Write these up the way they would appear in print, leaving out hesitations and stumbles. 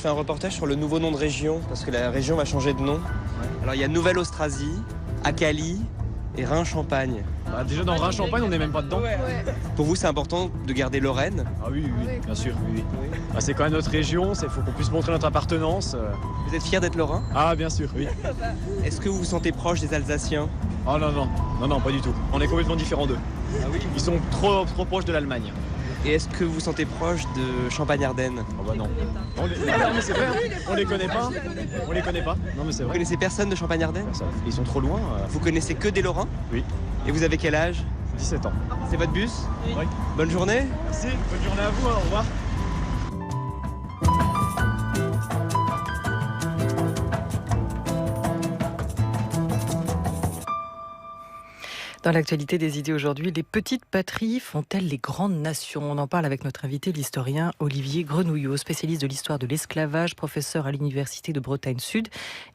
fais un reportage sur le nouveau nom de région, parce que la région va changer de nom. Alors il y a Nouvelle-Austrasie, Acali et Rhin-Champagne. Bah, déjà dans Rhin-Champagne, on n'est même pas dedans. Pour vous, c'est important de garder Lorraine? Ah oui, bien sûr. Oui. Bah, c'est quand même notre région, il faut qu'on puisse montrer notre appartenance. Vous êtes fier d'être lorrain? Ah bien sûr, oui. Est-ce que vous vous sentez proche des Alsaciens? Oh non, pas du tout. On est complètement différents d'eux. Ah oui. Ils sont trop proches de l'Allemagne. Et est-ce que vous vous sentez proche de Champagne-Ardenne? Oh bah non. Non mais c'est vrai, on les connaît pas. On les connaît pas. Non mais c'est Vous vrai. connaissez personne de Champagne-Ardenne? Ils sont trop loin. Vous connaissez que des Lorrains? Oui. Et vous avez quel âge? 17 ans. C'est votre bus? Oui. Bonne journée. Merci, bonne journée à vous, au revoir. Dans l'actualité des idées aujourd'hui, les petites patries font-elles les grandes nations? On en parle avec notre invité, l'historien Olivier Grenouillot, spécialiste de l'histoire de l'esclavage, professeur à l'Université de Bretagne Sud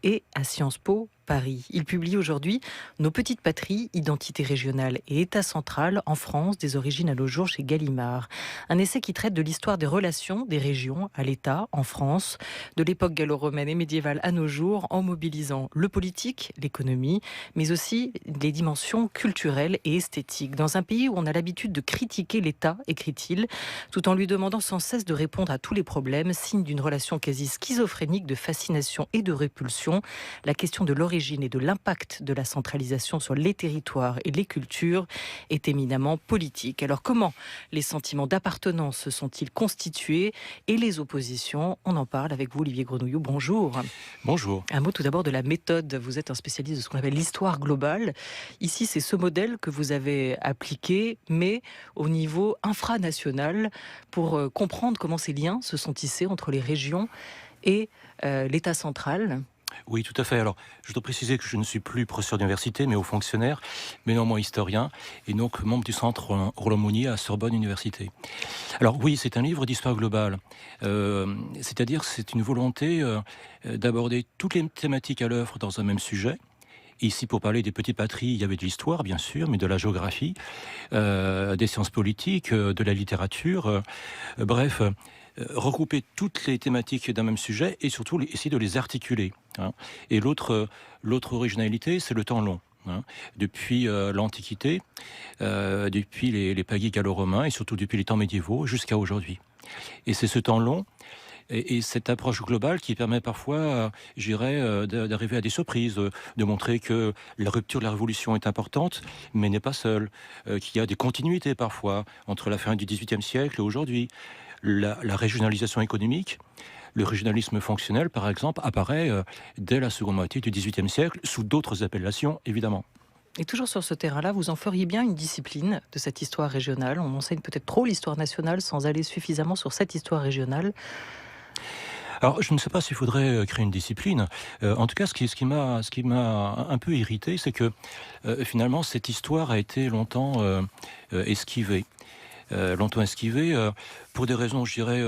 et à Sciences Po Paris. Il publie aujourd'hui Nos petites patries, identité régionale et État central en France, des origines à nos jours chez Gallimard. Un essai qui traite de l'histoire des relations des régions à l'État en France, de l'époque gallo-romaine et médiévale à nos jours, en mobilisant le politique, l'économie, mais aussi les dimensions culturelles et esthétiques. Dans un pays où on a l'habitude de critiquer l'État, écrit-il, tout en lui demandant sans cesse de répondre à tous les problèmes, signe d'une relation quasi schizophrénique de fascination et de répulsion, la question de l'origine et de l'impact de la centralisation sur les territoires et les cultures est éminemment politique. Alors comment les sentiments d'appartenance se sont-ils constitués et les oppositions? On en parle avec vous, Olivier Grenouillot. Bonjour. Bonjour. Un mot tout d'abord de la méthode. Vous êtes un spécialiste de ce qu'on appelle l'histoire globale. Ici, c'est ce modèle que vous avez appliqué, mais au niveau infranational, pour comprendre comment ces liens se sont tissés entre les régions et l'État central. Oui, tout à fait. Alors, je dois préciser que je ne suis plus professeur d'université, mais haut fonctionnaire, mais néanmoins historien, et donc membre du centre Roland-Monnier à Sorbonne Université. Alors oui, c'est un livre d'histoire globale. C'est-à-dire que c'est une volonté d'aborder toutes les thématiques à l'œuvre dans un même sujet. Ici, pour parler des petites patries, il y avait de l'histoire, bien sûr, mais de la géographie, des sciences politiques, de la littérature, bref... regrouper toutes les thématiques d'un même sujet et surtout essayer de les articuler. Et l'autre originalité, c'est le temps long. Depuis l'Antiquité, depuis les pagis gallo-romains et surtout depuis les temps médiévaux jusqu'à aujourd'hui. Et c'est ce temps long et cette approche globale qui permet parfois, je dirais, d'arriver à des surprises, de montrer que la rupture de la Révolution est importante, mais n'est pas seule, qu'il y a des continuités parfois entre la fin du XVIIIe siècle et aujourd'hui. La régionalisation économique, le régionalisme fonctionnel, par exemple, apparaît dès la seconde moitié du XVIIIe siècle, sous d'autres appellations, évidemment. Et toujours sur ce terrain-là, vous en feriez bien une discipline de cette histoire régionale. On enseigne peut-être trop l'histoire nationale sans aller suffisamment sur cette histoire régionale. Alors, je ne sais pas s'il faudrait créer une discipline. En tout cas, ce qui m'a un peu irrité, c'est que finalement, cette histoire a été longtemps esquivée. Pour des raisons, je dirais,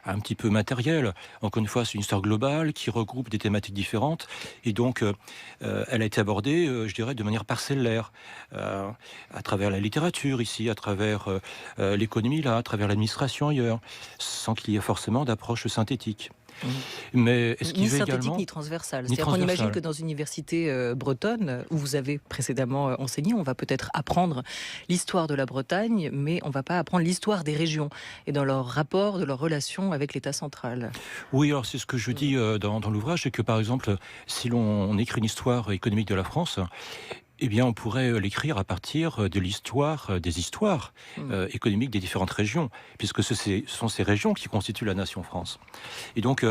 un petit peu matérielles. Encore une fois, c'est une histoire globale qui regroupe des thématiques différentes. Et donc, elle a été abordée, je dirais, de manière parcellaire, à travers la littérature ici, à travers l'économie là, à travers l'administration ailleurs, sans qu'il y ait forcément d'approche synthétique. Mais ni synthétique ni transversale. C'est-à-dire qu'on imagine que dans une université bretonne, où vous avez précédemment enseigné, on va peut-être apprendre l'histoire de la Bretagne, mais on ne va pas apprendre l'histoire des régions et dans leur rapport, de leur relation avec l'État central. Oui, alors c'est ce que je dis dans l'ouvrage, c'est que par exemple, si l'on écrit une histoire économique de la France, eh bien, on pourrait l'écrire à partir de l'histoire, des histoires économiques des différentes régions, puisque ce sont ces régions qui constituent la nation France. Et donc,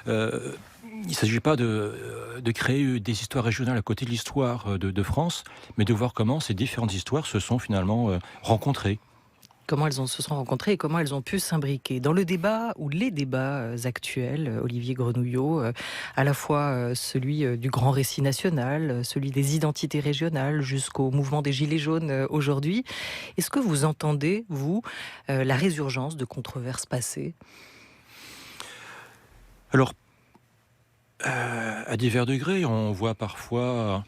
il ne s'agit pas de créer des histoires régionales à côté de l'histoire de France, mais de voir comment ces différentes histoires se sont finalement rencontrées. Comment elles se sont rencontrées et comment elles ont pu s'imbriquer. Dans le débat ou les débats actuels, Olivier Grenouillot, à la fois celui du grand récit national, celui des identités régionales, jusqu'au mouvement des Gilets jaunes aujourd'hui, est-ce que vous entendez, vous, la résurgence de controverses passées ? Alors, À divers degrés, on voit parfois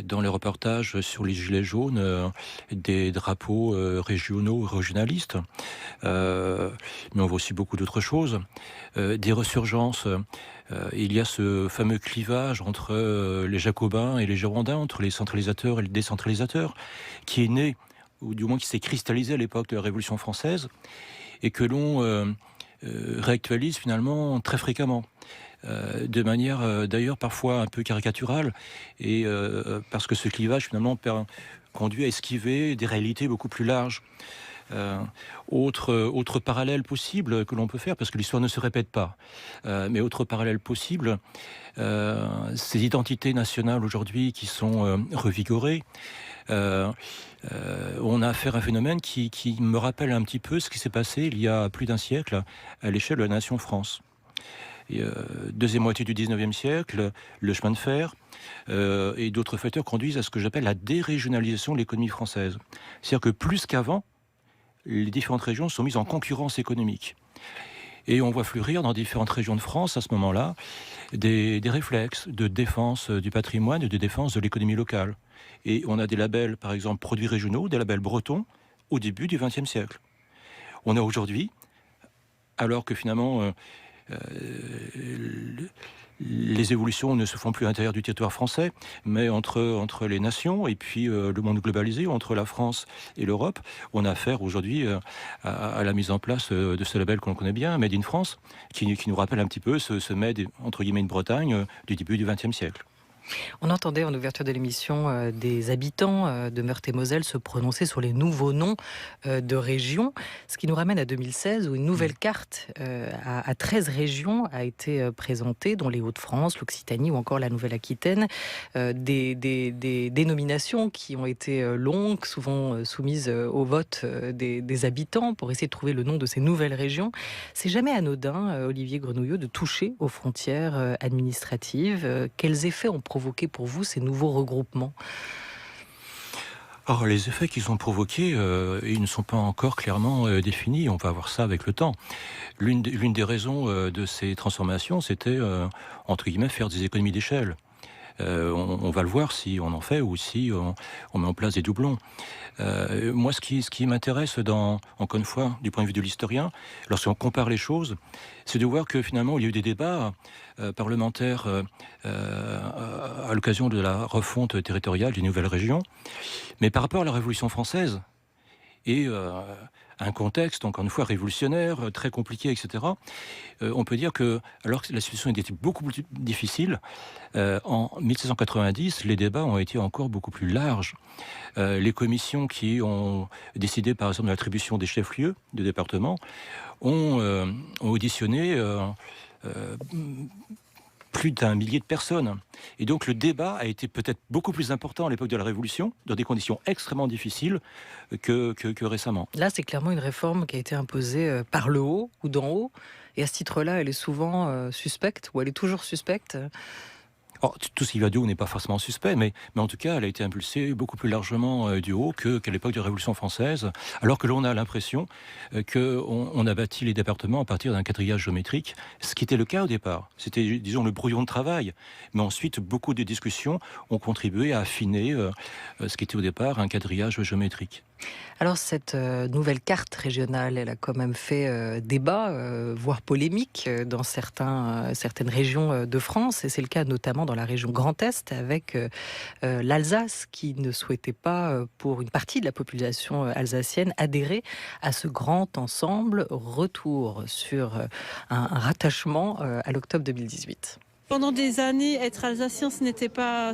dans les reportages sur les gilets jaunes des drapeaux régionaux, régionalistes, mais on voit aussi beaucoup d'autres choses, des resurgences. Il y a ce fameux clivage entre les Jacobins et les Girondins, entre les centralisateurs et les décentralisateurs, qui est né, ou du moins qui s'est cristallisé à l'époque de la Révolution française, et que l'on réactualise finalement très fréquemment. De manière d'ailleurs parfois un peu caricaturale, et parce que ce clivage finalement conduit à esquiver des réalités beaucoup plus larges. Autre parallèle possible que l'on peut faire, parce que l'histoire ne se répète pas, mais autre parallèle possible, ces identités nationales aujourd'hui qui sont revigorées, on a affaire à un phénomène qui me rappelle un petit peu ce qui s'est passé il y a plus d'un siècle à l'échelle de la nation France. Deuxième moitié du 19e siècle, le chemin de fer et d'autres facteurs conduisent à ce que j'appelle la dérégionalisation de l'économie française. C'est-à-dire que plus qu'avant, les différentes régions sont mises en concurrence économique. Et on voit fleurir dans différentes régions de France, à ce moment-là, des réflexes de défense du patrimoine et de défense de l'économie locale. Et on a des labels, par exemple, produits régionaux, des labels bretons, au début du XXe siècle. On a aujourd'hui, alors que finalement... les évolutions ne se font plus à l'intérieur du territoire français, mais entre les nations et puis le monde globalisé, entre la France et l'Europe, on a affaire aujourd'hui à la mise en place de ce label qu'on connaît bien, Made in France, qui nous rappelle un petit peu ce Made, entre guillemets, in Bretagne du début du XXe siècle. On entendait en ouverture de l'émission des habitants de Meurthe-et-Moselle se prononcer sur les nouveaux noms de régions, ce qui nous ramène à 2016 où une nouvelle carte à 13 régions a été présentée, dont les Hauts-de-France, l'Occitanie ou encore la Nouvelle-Aquitaine. Des dénominations qui ont été longues, souvent soumises au vote des habitants pour essayer de trouver le nom de ces nouvelles régions. C'est jamais anodin, Olivier Grenouillot, de toucher aux frontières administratives. Quels effets ont provoqué pour vous ces nouveaux regroupements ? Alors, les effets qu'ils ont provoqués, ils ne sont pas encore clairement définis. On va voir ça avec le temps. L'une des raisons de ces transformations, c'était, entre guillemets, faire des économies d'échelle. On va le voir si on en fait ou si on met en place des doublons. Moi, ce qui m'intéresse, encore une fois, du point de vue de l'historien, lorsqu'on compare les choses, c'est de voir que finalement, il y a eu des débats parlementaires à l'occasion de la refonte territoriale des nouvelles régions. Mais par rapport à la Révolution française et un contexte, encore une fois, révolutionnaire, très compliqué, etc., on peut dire que, alors que la situation était beaucoup plus difficile, en 1790, les débats ont été encore beaucoup plus larges. Les commissions qui ont décidé, par exemple, de l'attribution des chefs-lieux de département ont auditionné plus d'1 millier de personnes. Et donc le débat a été peut-être beaucoup plus important à l'époque de la Révolution, dans des conditions extrêmement difficiles que récemment. Là, c'est clairement une réforme qui a été imposée par le haut ou d'en haut. Et à ce titre-là, elle est souvent suspecte, ou elle est toujours suspecte. Alors, tout ce qui va du haut n'est pas forcément suspect, mais en tout cas, elle a été impulsée beaucoup plus largement du haut qu'à l'époque de la Révolution française, alors que l'on a l'impression qu'on a bâti les départements à partir d'un quadrillage géométrique, ce qui était le cas au départ. C'était, disons, le brouillon de travail. Mais ensuite, beaucoup de discussions ont contribué à affiner ce qui était au départ un quadrillage géométrique. Alors cette nouvelle carte régionale, elle a quand même fait débat, voire polémique dans certaines régions de France. Et c'est le cas notamment dans la région Grand Est avec l'Alsace qui ne souhaitait pas, pour une partie de la population alsacienne, adhérer à ce grand ensemble. Retour sur un rattachement à l'octobre 2018. Pendant des années, être alsacien, ce n'était pas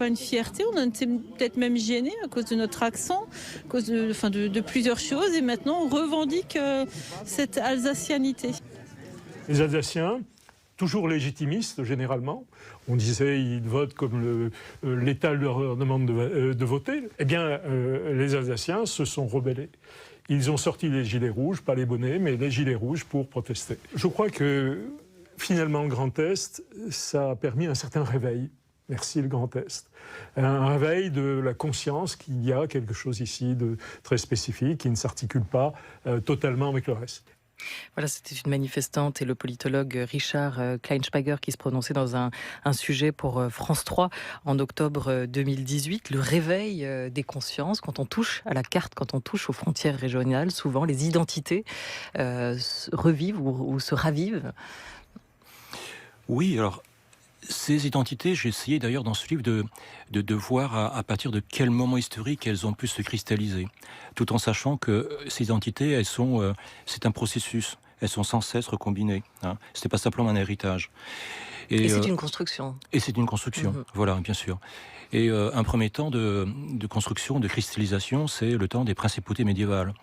une fierté. On en était peut-être même gêné à cause de notre accent, à cause de plusieurs choses. Et maintenant, on revendique cette alsacianité. Les Alsaciens, toujours légitimistes généralement, on disait ils votent comme l'État leur demande de voter. Eh bien, les Alsaciens se sont rebellés. Ils ont sorti les gilets rouges, pas les bonnets, mais les gilets rouges pour protester. Je crois que finalement, le Grand Est, ça a permis un certain réveil. Merci le Grand Est. Un réveil de la conscience qu'il y a quelque chose ici de très spécifique, qui ne s'articule pas totalement avec le reste. Voilà, c'était une manifestante et le politologue Richard Kleinschwager qui se prononçait dans un sujet pour France 3 en octobre 2018. Le réveil des consciences, quand on touche à la carte, quand on touche aux frontières régionales, souvent les identités revivent ou se ravivent. Oui, alors ces identités, j'ai essayé d'ailleurs dans ce livre de voir à partir de quel moment historique elles ont pu se cristalliser, tout en sachant que ces identités, c'est un processus, elles sont sans cesse recombinées. Hein. C'est pas simplement un héritage. Et c'est une construction. Et c'est une construction, voilà, bien sûr. Et un premier temps de construction, de cristallisation, c'est le temps des principautés médiévales.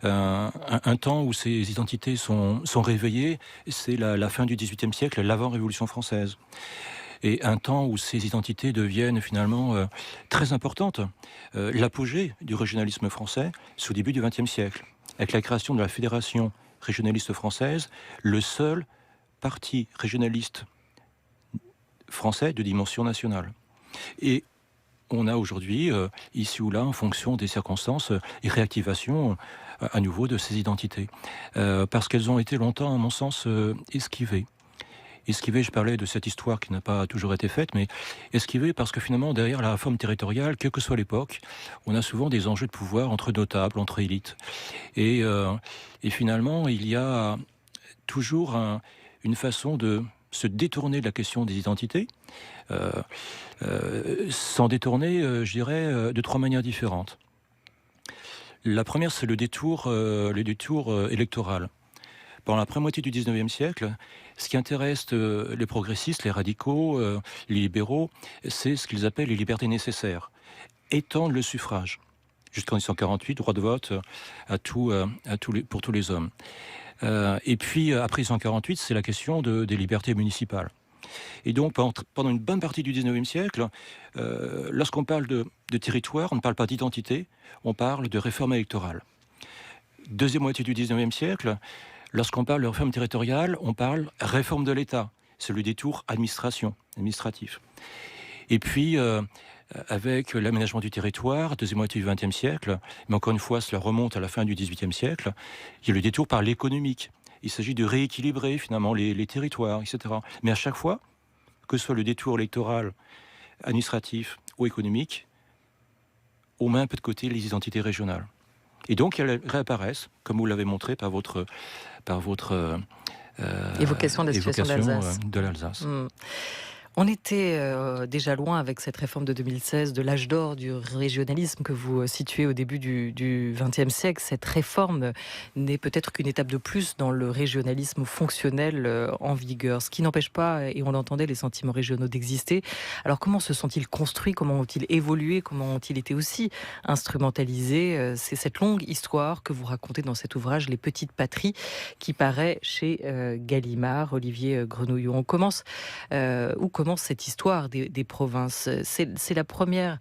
Un temps où ces identités sont réveillées, c'est la fin du XVIIIe siècle, l'avant-révolution française. Et un temps où ces identités deviennent finalement très importantes. L'apogée du régionalisme français, c'est au début du XXe siècle, avec la création de la Fédération régionaliste française, le seul parti régionaliste français de dimension nationale. Et on a aujourd'hui, ici ou là, en fonction des circonstances, une réactivation à nouveau de ces identités. Parce qu'elles ont été longtemps, à mon sens, esquivées. Esquivées, je parlais de cette histoire qui n'a pas toujours été faite, mais esquivées parce que finalement, derrière la réforme territoriale, quelle que soit l'époque, on a souvent des enjeux de pouvoir entre notables, entre élites. Et finalement, il y a toujours une façon de se détourner de la question des identités, s'en détourner, je dirais, de 3 manières différentes. La première, c'est le détour électoral. Pendant la première moitié du XIXe siècle, ce qui intéresse les progressistes, les radicaux, les libéraux, c'est ce qu'ils appellent les libertés nécessaires. Étendre le suffrage. Jusqu'en 1948, droit de vote pour tous les hommes. Et puis, après 1948, c'est la question des libertés municipales. Et donc, pendant une bonne partie du XIXe siècle, lorsqu'on parle de territoire, on ne parle pas d'identité, on parle de réforme électorale. Deuxième moitié du XIXe siècle, lorsqu'on parle de réforme territoriale, on parle réforme de l'État. C'est le détour administratif. Et puis, avec l'aménagement du territoire, deuxième moitié du XXe siècle, mais encore une fois, cela remonte à la fin du XVIIIe siècle, il y a le détour par l'économique. Il s'agit de rééquilibrer finalement les territoires, etc. Mais à chaque fois, que ce soit le détour électoral, administratif ou économique, on met un peu de côté les identités régionales. Et donc, elles réapparaissent, comme vous l'avez montré par votre évocation de la situation de l'Alsace. On était déjà loin avec cette réforme de 2016 de l'âge d'or du régionalisme que vous situez au début du XXe siècle. Cette réforme n'est peut-être qu'une étape de plus dans le régionalisme fonctionnel en vigueur, ce qui n'empêche pas, et on l'entendait, les sentiments régionaux d'exister. Alors comment se sont-ils construits, comment ont-ils évolué, comment ont-ils été aussi instrumentalisés? C'est cette longue histoire que vous racontez dans cet ouvrage, Les Petites Patries, qui paraît chez Gallimard, Olivier Grenouillot. On commence cette histoire des provinces. C'est la première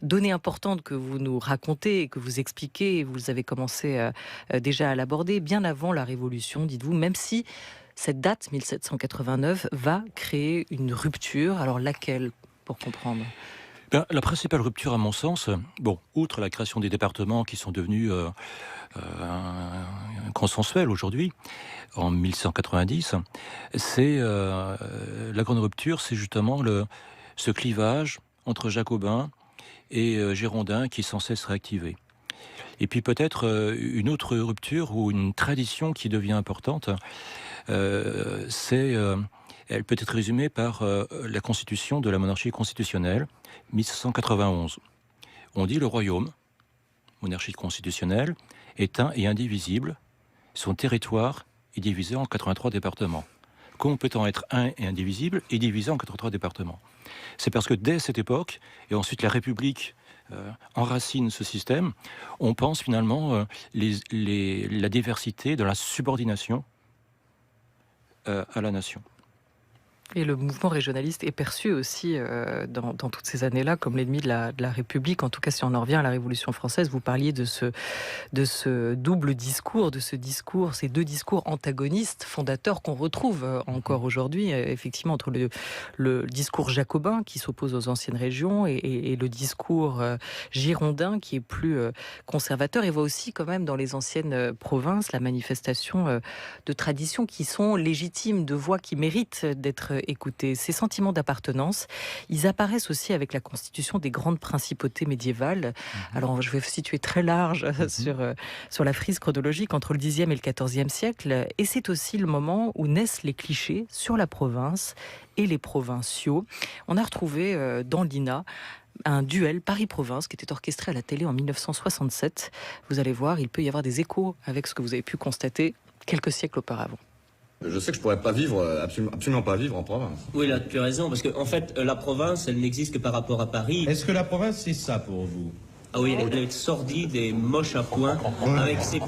donnée importante que vous nous racontez et que vous expliquez. Vous avez commencé déjà à l'aborder bien avant la Révolution, dites-vous, même si cette date, 1789, va créer une rupture. Alors laquelle, pour comprendre ? La principale rupture, à mon sens, outre la création des départements qui sont devenus consensuels aujourd'hui, en 1190, c'est la grande rupture, c'est justement ce clivage entre jacobins et girondins qui est sans cesse réactivé. Et puis peut-être une autre rupture ou une tradition qui devient importante, elle peut être résumée par la constitution de la monarchie constitutionnelle, 1791. On dit le royaume, monarchie constitutionnelle, est un et indivisible. Son territoire est divisé en 83 départements. Comment peut-on être un et indivisible et divisé en 83 départements? C'est parce que dès cette époque, et ensuite la République enracine ce système, on pense finalement la diversité de la subordination à la nation. Et le mouvement régionaliste est perçu aussi dans toutes ces années-là comme l'ennemi de la République. En tout cas, si on en revient à la Révolution française, vous parliez de ce double discours, ces deux discours antagonistes, fondateurs qu'on retrouve encore aujourd'hui, effectivement, entre le discours jacobin qui s'oppose aux anciennes régions et le discours girondin qui est plus conservateur. Et voit aussi quand même dans les anciennes provinces la manifestation de traditions qui sont légitimes, de voix qui méritent d'être écoutées. Ces sentiments d'appartenance, ils apparaissent aussi avec la constitution des grandes principautés médiévales. Alors, je vais situer très large sur la frise chronologique entre le Xe et le XIVe siècle. Et c'est aussi le moment où naissent les clichés sur la province et les provinciaux. On a retrouvé dans l'INA un duel Paris-Province qui était orchestré à la télé en 1967. Vous allez voir, il peut y avoir des échos avec ce que vous avez pu constater quelques siècles auparavant. Je sais que je pourrais pas vivre, absolument pas vivre en province. Oui, là, tu as raison, parce qu'en fait, la province, elle n'existe que par rapport à Paris. Est-ce que la province, c'est ça pour vous? Ah oui, elle est sordide et moche à point, avec ses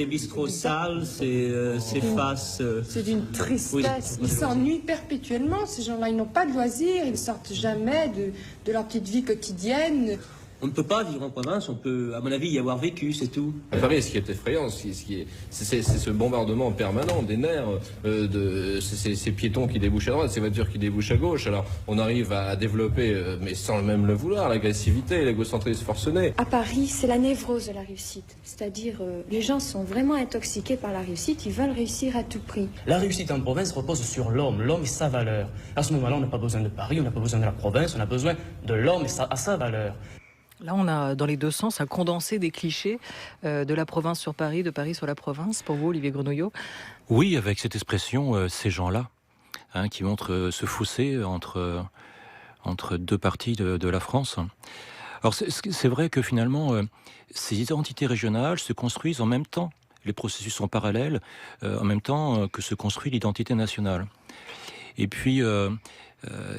bistrots sales, ses faces... C'est d'une tristesse. Ils s'ennuient perpétuellement, ces gens-là. Ils n'ont pas de loisirs, ils ne sortent jamais de leur petite vie quotidienne. On ne peut pas vivre en province, on peut, à mon avis, y avoir vécu, c'est tout. À Paris, ce qui est effrayant, c'est ce bombardement permanent des nerfs, ces piétons qui débouchent à droite, ces voitures qui débouchent à gauche. Alors, on arrive à développer, mais sans même le vouloir, l'agressivité, l'égocentrisme forcené. À Paris, c'est la névrose de la réussite. C'est-à-dire, les gens sont vraiment intoxiqués par la réussite, ils veulent réussir à tout prix. La réussite en province repose sur l'homme et sa valeur. À ce moment-là, on n'a pas besoin de Paris, on n'a pas besoin de la province, on a besoin de l'homme à sa valeur. Là, on a dans les deux sens un condensé des clichés de la province sur Paris, de Paris sur la province. Pour vous, Olivier Grenouillot ? Oui, avec cette expression, ces gens-là, qui montrent ce fossé entre deux parties de la France. Alors, c'est vrai que finalement, ces identités régionales se construisent en même temps. Les processus sont parallèles, en même temps que se construit l'identité nationale. Et puis...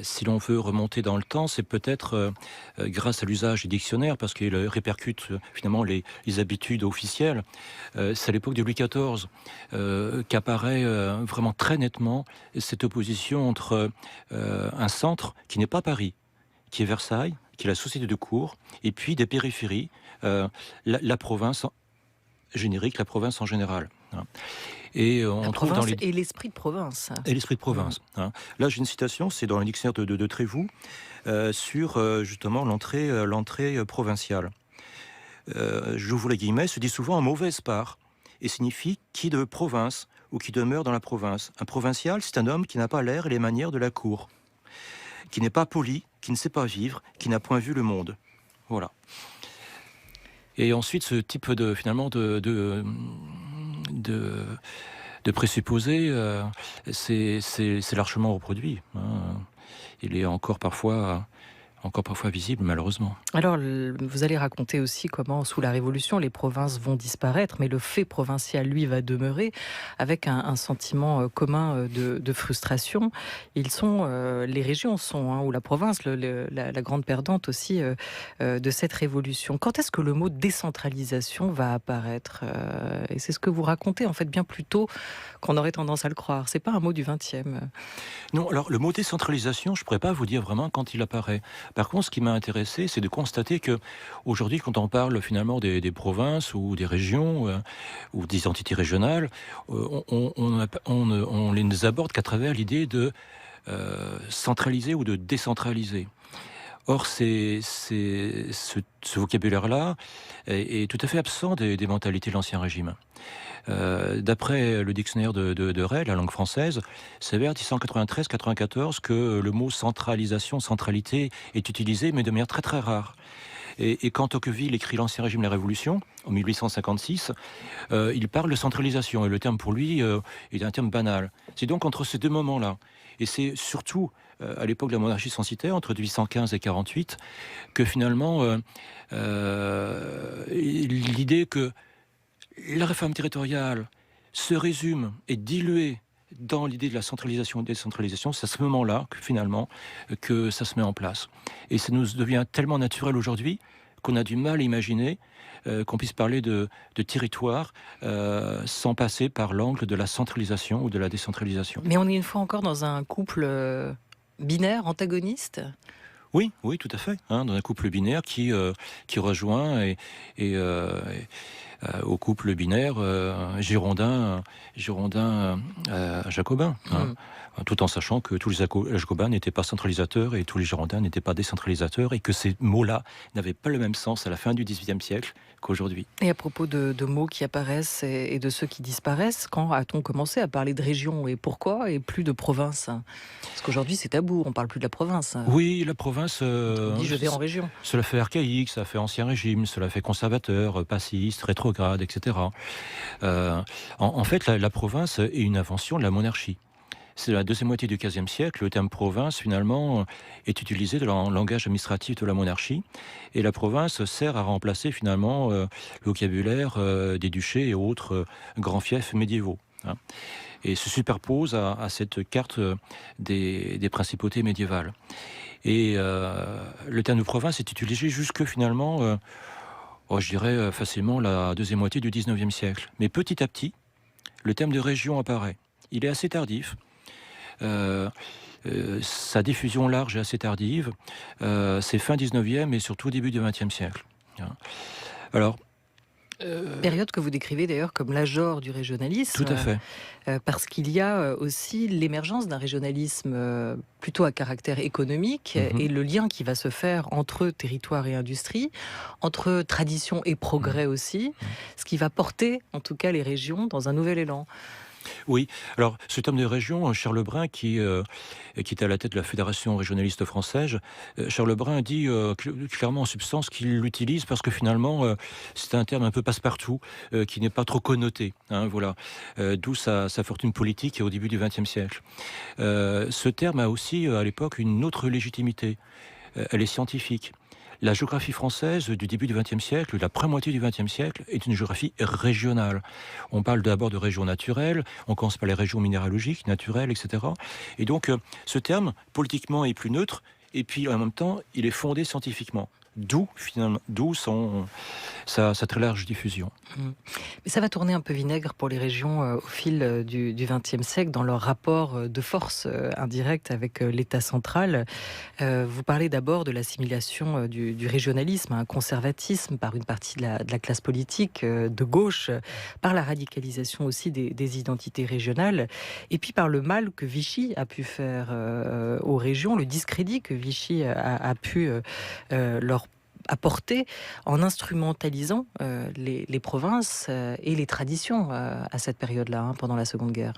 si l'on veut remonter dans le temps, c'est peut-être grâce à l'usage des dictionnaires, parce qu'il répercute finalement les habitudes officielles. C'est à l'époque de Louis XIV qu'apparaît vraiment très nettement cette opposition entre un centre qui n'est pas Paris, qui est Versailles, qui est la société de cour, et puis des périphéries, la province générique, la province en général. Et on trouve dans les... et l'esprit de province. Et l'esprit de province. Là, j'ai une citation, c'est dans le dictionnaire de Trévoux, sur justement l'entrée provinciale. J'ouvre les guillemets, se dit souvent en mauvaise part, et signifie qui de province ou qui demeure dans la province. Un provincial, c'est un homme qui n'a pas l'air et les manières de la cour, qui n'est pas poli, qui ne sait pas vivre, qui n'a point vu le monde. Voilà. Et ensuite, ce type de présupposés, c'est largement reproduit. Il est encore parfois visible, malheureusement. Alors, vous allez raconter aussi comment, sous la Révolution, les provinces vont disparaître, mais le fait provincial, lui, va demeurer, avec un sentiment commun de frustration. Les régions sont, ou la province, la grande perdante aussi de cette Révolution. Quand est-ce que le mot décentralisation va apparaître ? Et c'est ce que vous racontez, en fait, bien plus tôt qu'on aurait tendance à le croire. C'est pas un mot du XXe. Non, alors le mot décentralisation, je ne pourrais pas vous dire vraiment quand il apparaît. Par contre, ce qui m'a intéressé, c'est de constater que aujourd'hui, quand on parle finalement des provinces ou des régions ou des entités régionales, on les aborde qu'à travers l'idée de centraliser ou de décentraliser. Or, ce vocabulaire-là est tout à fait absent des mentalités de l'Ancien Régime. D'après le dictionnaire de Ray, la langue française, c'est vers 1793-94 que le mot centralisation, centralité est utilisé, mais de manière très très rare. Et quand Tocqueville écrit l'Ancien Régime de la Révolution, en 1856, il parle de centralisation, et le terme pour lui est un terme banal. C'est donc entre ces deux moments-là, et c'est surtout à l'époque de la monarchie censitaire, entre 1815 et 48, que finalement l'idée que la réforme territoriale se résume et diluée dans l'idée de la centralisation et décentralisation, c'est à ce moment-là que finalement que ça se met en place. Et ça nous devient tellement naturel aujourd'hui qu'on a du mal à imaginer qu'on puisse parler de territoire sans passer par l'angle de la centralisation ou de la décentralisation. Mais on est une fois encore dans un couple binaire, antagoniste ? Oui, tout à fait. Dans un couple binaire qui rejoint au couple binaire girondin jacobin. Tout en sachant que tous les jacobins n'étaient pas centralisateurs et tous les girondins n'étaient pas décentralisateurs et que ces mots-là n'avaient pas le même sens à la fin du XVIIIe siècle qu'aujourd'hui. Et à propos de mots qui apparaissent et de ceux qui disparaissent, quand a-t-on commencé à parler de région et pourquoi et plus de province ? Parce qu'aujourd'hui c'est tabou, on ne parle plus de la province. Oui, la province... on dit je vais en région. Cela fait archaïque, ça fait ancien régime, cela fait conservateur, passiste, rétrograde, etc. En fait, la province est une invention de la monarchie. C'est la deuxième moitié du XVe siècle. Le terme province, finalement, est utilisé dans le langage administratif de la monarchie. Et la province sert à remplacer, finalement, le vocabulaire des duchés et autres grands fiefs médiévaux. Et se superpose à cette carte des principautés médiévales. Et le terme de province est utilisé jusque, finalement, je dirais facilement la deuxième moitié du XIXe siècle. Mais petit à petit, le terme de région apparaît. Il est assez tardif. Sa diffusion large est assez tardive. C'est fin 19e et surtout début du 20e siècle. Alors, période que vous décrivez d'ailleurs comme l'âge-d'or du régionalisme. Tout à fait. Parce qu'il y a aussi l'émergence d'un régionalisme plutôt à caractère économique et le lien qui va se faire entre territoire et industrie, entre tradition et progrès aussi, ce qui va porter en tout cas les régions dans un nouvel élan. Oui, alors ce terme de région, Charles Brun, qui est à la tête de la Fédération régionaliste française, Charles Brun dit clairement en substance qu'il l'utilise parce que finalement c'est un terme un peu passe-partout, qui n'est pas trop connoté. Voilà. D'où sa fortune politique au début du XXe siècle. Ce terme a aussi à l'époque une autre légitimité. Elle est scientifique. La géographie française du début du XXe siècle, la première moitié du XXe siècle, est une géographie régionale. On parle d'abord de régions naturelles, on commence par les régions minéralogiques, naturelles, etc. Et donc, ce terme, politiquement, est plus neutre, et puis en même temps, il est fondé scientifiquement. D'où sa très large diffusion. Mais ça va tourner un peu vinaigre pour les régions au fil du XXe siècle dans leur rapport de force indirect avec l'État central. Vous parlez d'abord de l'assimilation du régionalisme, un conservatisme par une partie de la classe politique de gauche, par la radicalisation aussi des identités régionales, et puis par le mal que Vichy a pu faire aux régions, le discrédit que Vichy a pu leur apporter en instrumentalisant les provinces et les traditions à cette période-là, pendant la Seconde Guerre.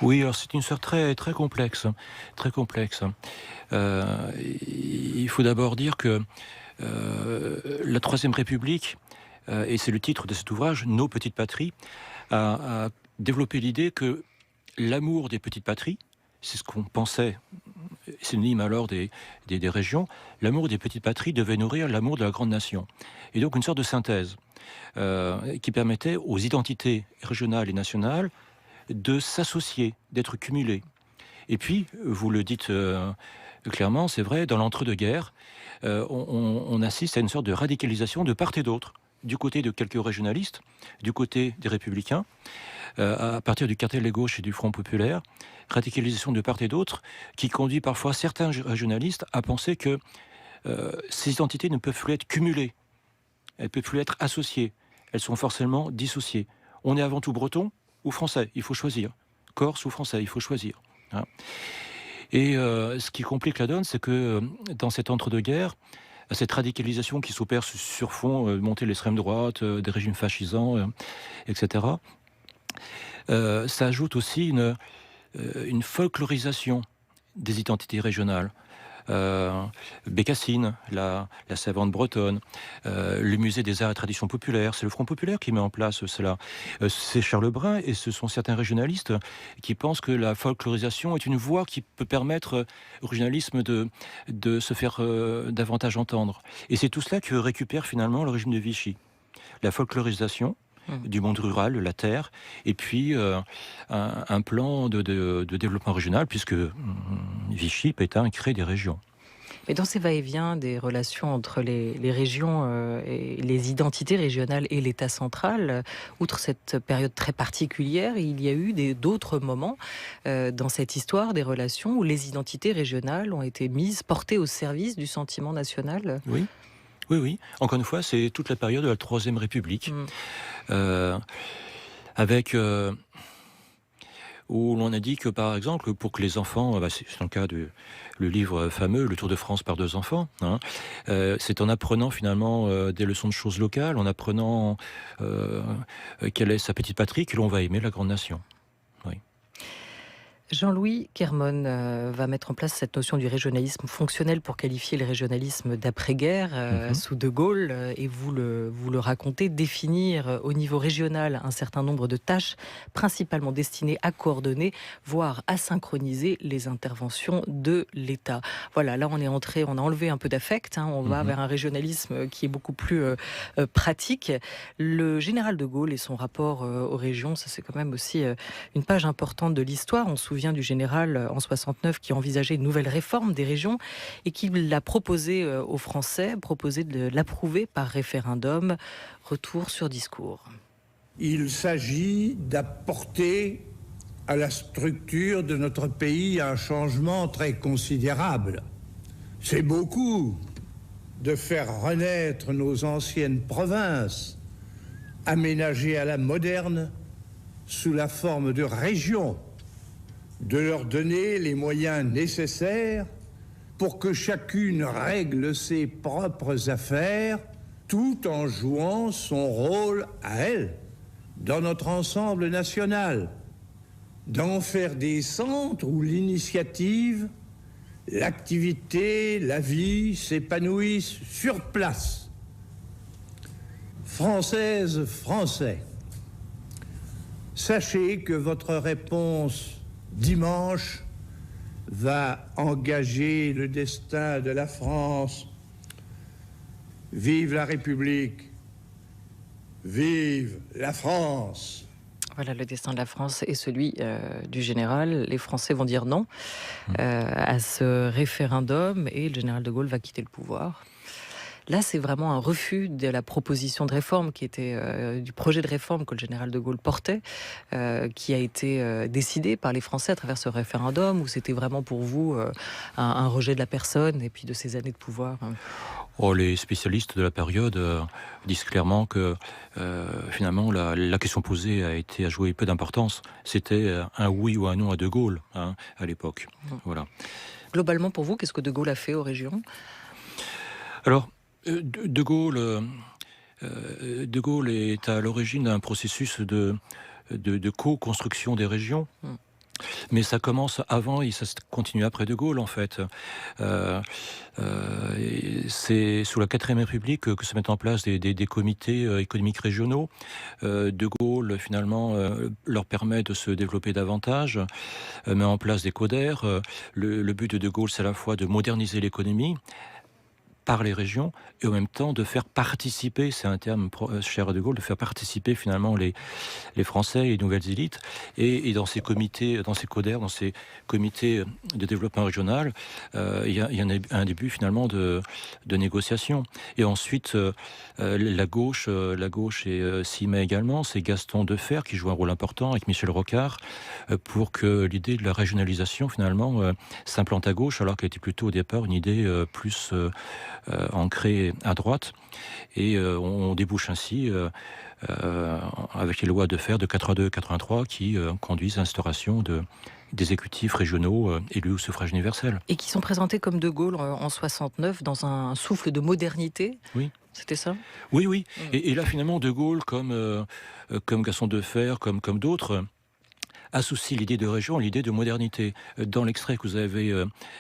Oui, alors c'est une histoire très, très complexe. Très complexe. Il faut d'abord dire que la Troisième République, et c'est le titre de cet ouvrage, Nos petites patries, a développé l'idée que l'amour des petites patries, c'est ce qu'on pensait, synonyme alors des régions, l'amour des petites patries devait nourrir l'amour de la grande nation. Et donc une sorte de synthèse qui permettait aux identités régionales et nationales de s'associer, d'être cumulées. Et puis, vous le dites clairement, c'est vrai, dans l'entre-deux-guerres, on assiste à une sorte de radicalisation de part et d'autre, du côté de quelques régionalistes, du côté des républicains, à partir du cartel des gauches et du Front populaire, radicalisation de part et d'autre, qui conduit parfois certains régionalistes à penser que ces identités ne peuvent plus être cumulées, elles ne peuvent plus être associées, elles sont forcément dissociées. On est avant tout breton ou français, il faut choisir. Corse ou français, il faut choisir. Et ce qui complique la donne, c'est que dans cet entre-deux-guerres, cette radicalisation qui s'opère sur fond de montée de l'extrême droite, des régimes fascisants, etc., ça ajoute aussi une folklorisation des identités régionales. Bécassine, la savante bretonne, le musée des arts et traditions populaires, c'est le Front populaire qui met en place cela. C'est Charles Brun et ce sont certains régionalistes qui pensent que la folklorisation est une voie qui peut permettre au régionalisme de se faire davantage entendre. Et c'est tout cela que récupère finalement le régime de Vichy. La folklorisation du monde rural, de la terre, et puis un plan de développement régional, puisque Vichy, Pétain, crée des régions. Mais dans ces va-et-vient des relations entre les régions et les identités régionales et l'État central, outre cette période très particulière, il y a eu d'autres moments dans cette histoire des relations où les identités régionales ont été portées au service du sentiment national. Oui. Oui. Encore une fois, c'est toute la période de la Troisième République, avec où l'on a dit que, par exemple, pour que les enfants, c'est dans le cas du livre fameux, Le Tour de France par 2 enfants, c'est en apprenant finalement des leçons de choses locales, en apprenant quelle est sa petite patrie, que l'on va aimer la grande nation. Oui. Jean-Louis Kermon va mettre en place cette notion du régionalisme fonctionnel pour qualifier le régionalisme d'après-guerre sous De Gaulle, et vous le racontez, définir au niveau régional un certain nombre de tâches principalement destinées à coordonner, voire à synchroniser les interventions de l'État. Voilà, là on a enlevé un peu d'affect, on va vers un régionalisme qui est beaucoup plus pratique. Le général de Gaulle et son rapport aux régions, ça c'est quand même aussi une page importante de l'histoire. On se souvient du général en 69 qui envisageait une nouvelle réforme des régions et qui l'a proposé aux Français, proposé de l'approuver par référendum. Retour sur discours. Il s'agit d'apporter à la structure de notre pays un changement très considérable. C'est beaucoup de faire renaître nos anciennes provinces, aménagées à la moderne sous la forme de régions, de leur donner les moyens nécessaires pour que chacune règle ses propres affaires tout en jouant son rôle à elle dans notre ensemble national, d'en faire des centres où l'initiative, l'activité, la vie s'épanouissent sur place. Françaises, Français, sachez que votre réponse dimanche va engager le destin de la France. Vive la République, vive la France. Voilà, le destin de la France est celui du général. Les Français vont dire non à ce référendum et le général de Gaulle va quitter le pouvoir. Là, c'est vraiment un refus de la proposition de réforme qui était du projet de réforme que le général de Gaulle portait, qui a été décidé par les Français à travers ce référendum, où c'était vraiment pour vous un rejet de la personne et puis de ses années de pouvoir. Les spécialistes de la période disent clairement que finalement la question posée a joué peu d'importance. C'était un oui ou un non à De Gaulle à l'époque. Voilà. Globalement, pour vous, qu'est-ce que De Gaulle a fait aux régions ? Alors, De Gaulle est à l'origine d'un processus de co-construction des régions. Mais ça commence avant et ça continue après De Gaulle, en fait. C'est sous la 4e République que se mettent en place des comités économiques régionaux. De Gaulle, finalement, leur permet de se développer davantage, met en place des codères. Le but de Gaulle, c'est à la fois de moderniser l'économie par les régions, et en même temps de faire participer, c'est un terme cher à De Gaulle, de faire participer finalement les Français et les nouvelles élites, et dans ces comités, dans ces codères, dans ces comités de développement régional, il y a un début finalement de négociation. Et ensuite, la gauche s'y met également, c'est Gaston Defferre qui joue un rôle important avec Michel Rocard, pour que l'idée de la régionalisation finalement s'implante à gauche, alors qu'elle était plutôt au départ une idée plus ancrée à droite, et on débouche ainsi avec les lois Defferre de 82-83 qui conduisent à l'instauration des exécutifs régionaux élus au suffrage universel. Et qui sont présentés comme De Gaulle en 69 dans un souffle de modernité. Oui. C'était ça ? Oui. Et là finalement De Gaulle, comme Gaston Defferre, comme d'autres, associe l'idée de région à l'idée de modernité. Dans l'extrait que vous avez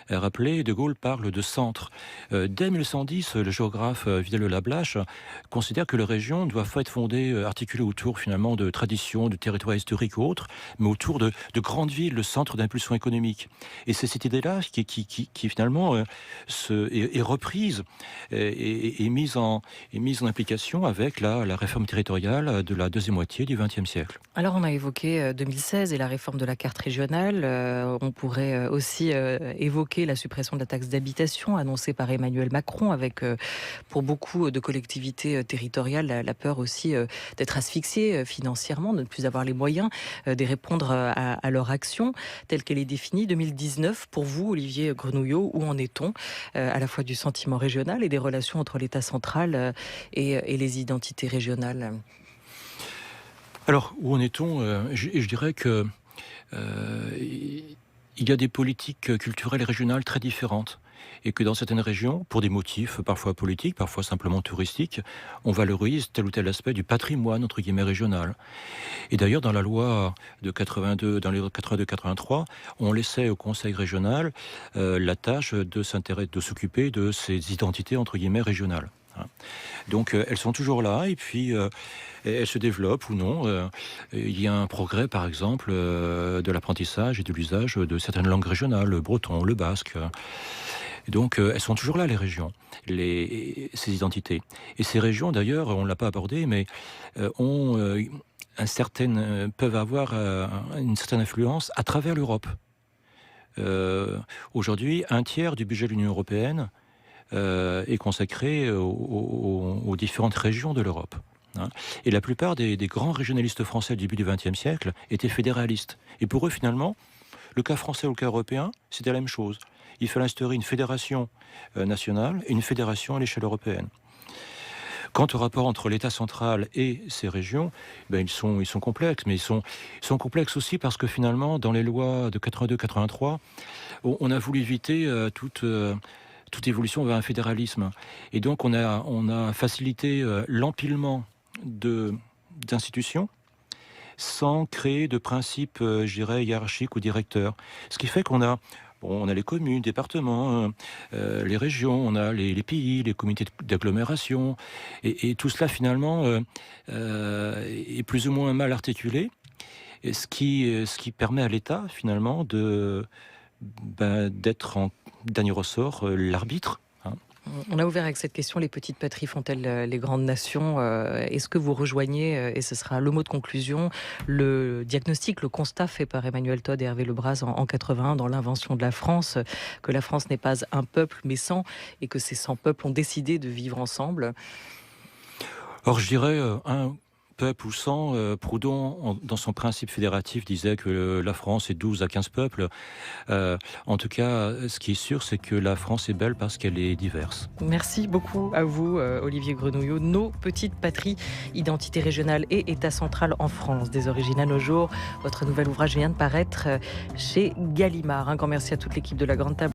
rappelé, De Gaulle parle de centre. Dès 1910, le géographe Vidal de Lablache considère que les régions ne doivent pas être fondées, articulées autour finalement de traditions, de territoires historiques ou autres, mais autour de grandes villes, le centre d'impulsion économique. Et c'est cette idée-là qui finalement est reprise et mise en application avec la réforme territoriale de la deuxième moitié du XXe siècle. Alors on a évoqué 2016 et la réforme de la carte régionale. On pourrait aussi évoquer la suppression de la taxe d'habitation annoncée par Emmanuel Macron, avec pour beaucoup de collectivités territoriales la peur aussi d'être asphyxiées financièrement, de ne plus avoir les moyens de répondre à leur action telle qu'elle est définie. 2019, pour vous, Olivier Grenouillot, où en est-on à la fois du sentiment régional et des relations entre l'État central et les identités régionales? Alors, où en est-on? Je dirais que il y a des politiques culturelles et régionales très différentes. Et que dans certaines régions, pour des motifs parfois politiques, parfois simplement touristiques, on valorise tel ou tel aspect du patrimoine, entre guillemets, régional. Et d'ailleurs, dans la loi de 82, dans les 82-83, on laissait au Conseil régional la tâche de s'occuper de ces identités, entre guillemets, régionales. Donc elles sont toujours là et puis elles se développent ou non. Il y a un progrès par exemple de l'apprentissage et de l'usage de certaines langues régionales, le breton, le basque. Donc elles sont toujours là, les régions, ces identités. Et ces régions d'ailleurs, on ne l'a pas abordé, mais peuvent avoir une certaine influence à travers l'Europe. Aujourd'hui, un tiers du budget de l'Union européenne est consacré aux différentes régions de l'Europe. Et la plupart des grands régionalistes français du début du XXe siècle étaient fédéralistes. Et pour eux, finalement, le cas français ou le cas européen, c'était la même chose. Il fallait instaurer une fédération nationale et une fédération à l'échelle européenne. Quant au rapport entre l'État central et ces régions, ils sont complexes, mais ils sont complexes aussi parce que finalement, dans les lois de 82-83, on a voulu éviter toute évolution vers un fédéralisme. Et donc on a facilité l'empilement d'institutions sans créer de principes, je dirais, hiérarchiques ou directeurs. Ce qui fait qu'on a les communes, départements, les régions, on a les pays, les comités d'agglomération, et tout cela finalement est plus ou moins mal articulé, et ce qui permet à l'État finalement d'être en dernier ressort l'arbitre. On a ouvert avec cette question, les petites patries font-elles les grandes nations? Est-ce que vous rejoignez, et ce sera le mot de conclusion, le diagnostic, le constat fait par Emmanuel Todd et Hervé Lebras en 81 dans l'invention de la France, que la France n'est pas un peuple mais 100, et que ces 100 peuples ont décidé de vivre ensemble? Or je dirais un peuple ou 100, Proudhon, dans son principe fédératif, disait que la France est 12 à 15 peuples. En tout cas, ce qui est sûr, c'est que la France est belle parce qu'elle est diverse. Merci beaucoup à vous, Olivier Grenouillot. Nos petites patries, identité régionale et État central en France, des origines à nos jours. Votre nouvel ouvrage vient de paraître chez Gallimard. Un grand merci à toute l'équipe de La Grande Table.